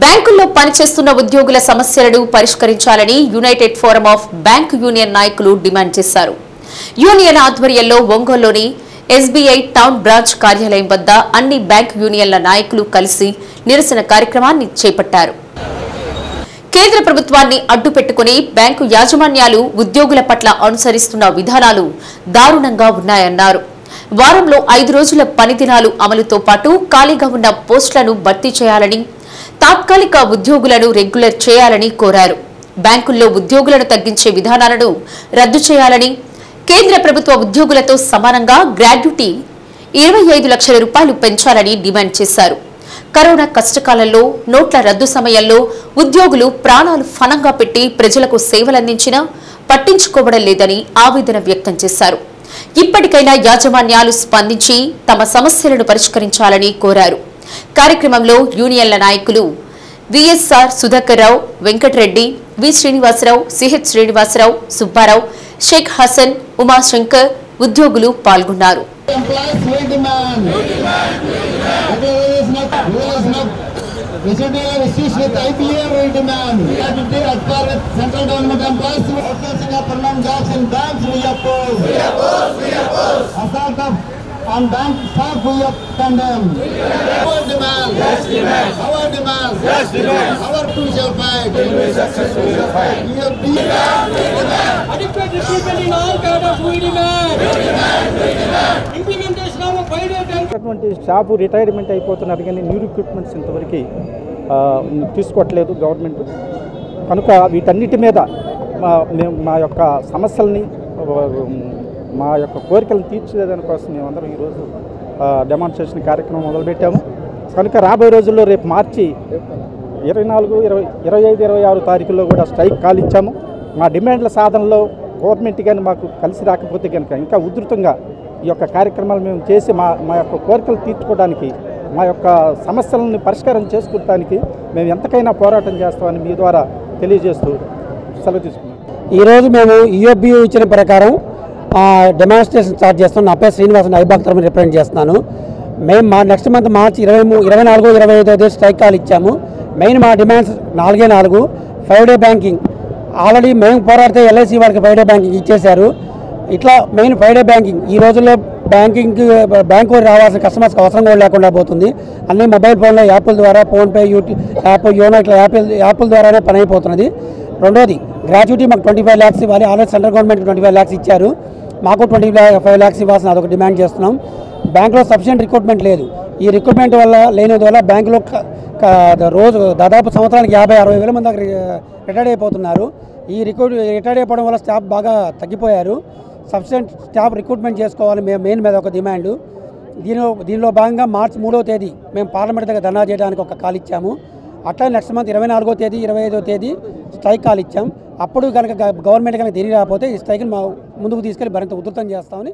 బ్యాంకుల్లో పనిచేస్తున్న ఉద్యోగుల సమస్యలను పరిష్కరించాలని United forum of bank union నాయకులు డిమాండ్ చేశారు. యూనియన్ ఆధ్వర్యంలో ఒంగోలులోని ఎస్బీఐ టౌన్ బ్రాంచ్ కార్యాలయం వద్ద అన్ని బ్యాంక్ యూనియన్ల నాయకులు కలిసి నిరసన కార్యక్రమాన్ని చేపట్టారు. కేంద్ర ప్రభుత్వాన్ని అడ్డుపెట్టుకుని బ్యాంకు యాజమాన్యాలు ఉద్యోగుల పట్ల అనుసరిస్తున్న విధానాలు దారుణంగా ఉన్నాయన్నారు. వారంలో 5 రోజుల పని దినాలు అమలుతో పాటు ఖాళీగా ఉన్న పోస్టులను భర్తీ చేయాలని, తాత్కాలిక ఉద్యోగులను రెగ్యులర్ చేయాలని కోరారు. బ్యాంకుల్లో ఉద్యోగులను తగ్గించే విధానాలను రద్దు చేయాలని, కేంద్ర ప్రభుత్వ ఉద్యోగులతో సమానంగా గ్రాడ్యుటీ 25 లక్షల రూపాయలు పెంచాలని డిమాండ్ చేశారు. కరోనా కష్టకాలంలో నోట్ల రద్దు సమయంలో ఉద్యోగులు ప్రాణాలు ఫలంగా పెట్టి ప్రజలకు సేవలందించినా పట్టించుకోవడం లేదని ఆవేదన వ్యక్తం చేశారు. ఇప్పటికైనా యాజమాన్యాలు స్పందించి తమ సమస్యలను పరిష్కరించాలని కోరారు. కార్యక్రమంలో యూనియన్ల నాయకులు విఎస్ఆర్ సుధాకర్ రావు, వెంకటరెడ్డి, వి శ్రీనివాసరావు, సిహెచ్ శ్రీనివాసరావు, సుబ్బారావు, షేక్ హసన్, ఉమాశంకర్ ఉద్యోగులు పాల్గొన్నారు. On bank staff we condemn. Our demand. Yes, demand. Our demand. Yes, demand. Our two shall fight. We successfully fight. We have demand. Adequate recruitment in all cadres we demand. Implementation of a 5-day time. అటువంటి staff retirement అయిపోతున్నారు కానీ new recruitments ఇంతవరకు తీసుకోవట్లేదు government. కనుక వీటన్నిటి మీద మా యొక్క సమస్యల్ని, మా యొక్క కోరికలను తీర్చేదాని కోసం మేమందరం ఈరోజు డెమాన్స్ట్రేషన్ కార్యక్రమం మొదలుపెట్టాము. కనుక రాబోయే రోజుల్లో రేపు మార్చి 24, 25, 26 తారీఖుల్లో కూడా స్ట్రైక్ కాల్ ఇచ్చాము. మా డిమాండ్ల సాధనలో గవర్నమెంట్ కానీ మాకు కలిసి రాకపోతే కనుక ఇంకా ఉధృతంగా ఈ యొక్క కార్యక్రమాలు మేము చేసి మా యొక్క కోరికలు తీర్చుకోవడానికి, మా యొక్క సమస్యలను పరిష్కారం చేసుకోవడానికి మేము ఎంతకైనా పోరాటం చేస్తామని మీ ద్వారా తెలియజేస్తూ సెలవు తీసుకున్నాం. ఈరోజు మేము యూఎఫ్బియు ఇచ్చిన ప్రకారం డెమాన్స్ట్రేషన్ స్టార్ట్ చేస్తాం. నా పేరు శ్రీనివాసన్, ఐబాక్ తరఫున రిప్రజెంట్ చేస్తున్నాను. మేము మా నెక్స్ట్ మంత్ మార్చి 24, 25 స్ట్రైక్ కాల్ ఇచ్చాము. మెయిన్ మా డిమాండ్స్ 4 5-day బ్యాంకింగ్. ఆల్రెడీ మేము పోరాడితే ఎల్ఐసి వాళ్ళకి 5-day బ్యాంకింగ్ ఇచ్చేశారు. ఇట్లా మెయిన్ 5-day బ్యాంకింగ్. ఈ రోజుల్లో బ్యాంకు రావాల్సిన కస్టమర్స్కి అవసరం కూడా లేకుండా పోతుంది. అన్ని మొబైల్ ఫోన్లో యాప్ల ద్వారా, ఫోన్పే, యాప్, యోనో ఇట్లా యాప్ల ద్వారానే పని అయిపోతున్నది. రెండోది గ్రాట్యుటీ మాకు 25 lakhs ఇవ్వాలి. ఆల్రెడీ సెంట్రల్ గవర్నమెంట్ 25 lakhs ఇచ్చారు. మాకు 25 lakhs ఇవ్వాల్సిన అదొక డిమాండ్ చేస్తున్నాం. బ్యాంకులో సఫిషియెంట్ రిక్రూట్మెంట్ లేదు. ఈ రిక్రూట్మెంట్ లేనివల్ల బ్యాంకులో రోజు దాదాపు సంవత్సరానికి 50-60 వేల మంది రిటైర్డ్ అయిపోతున్నారు. ఈ రిటైర్డ్ అయిపోవడం వల్ల స్టాఫ్ బాగా తగ్గిపోయారు. సఫిషియెంట్ స్టాఫ్ రిక్రూట్మెంట్ చేసుకోవాలి మేము మెయిన్ మీద ఒక డిమాండ్. దీనిలో భాగంగా మార్చి 3వ తేదీ మేము పార్లమెంట్ దగ్గర ధర్నా చేయడానికి ఒక కాల్ ఇచ్చాము. అట్లా నెక్స్ట్ మంత్ 24వ తేదీ, 25వ తేదీ స్ట్రైక్ కాల్ ఇచ్చాం. అప్పుడు కనుక గవర్నమెంట్ కనుక తిరిగి రాకపోతే ఈ స్ట్రైక్ని ముందుకు తీసుకెళ్ళి మరింత ఉధృతం చేస్తామని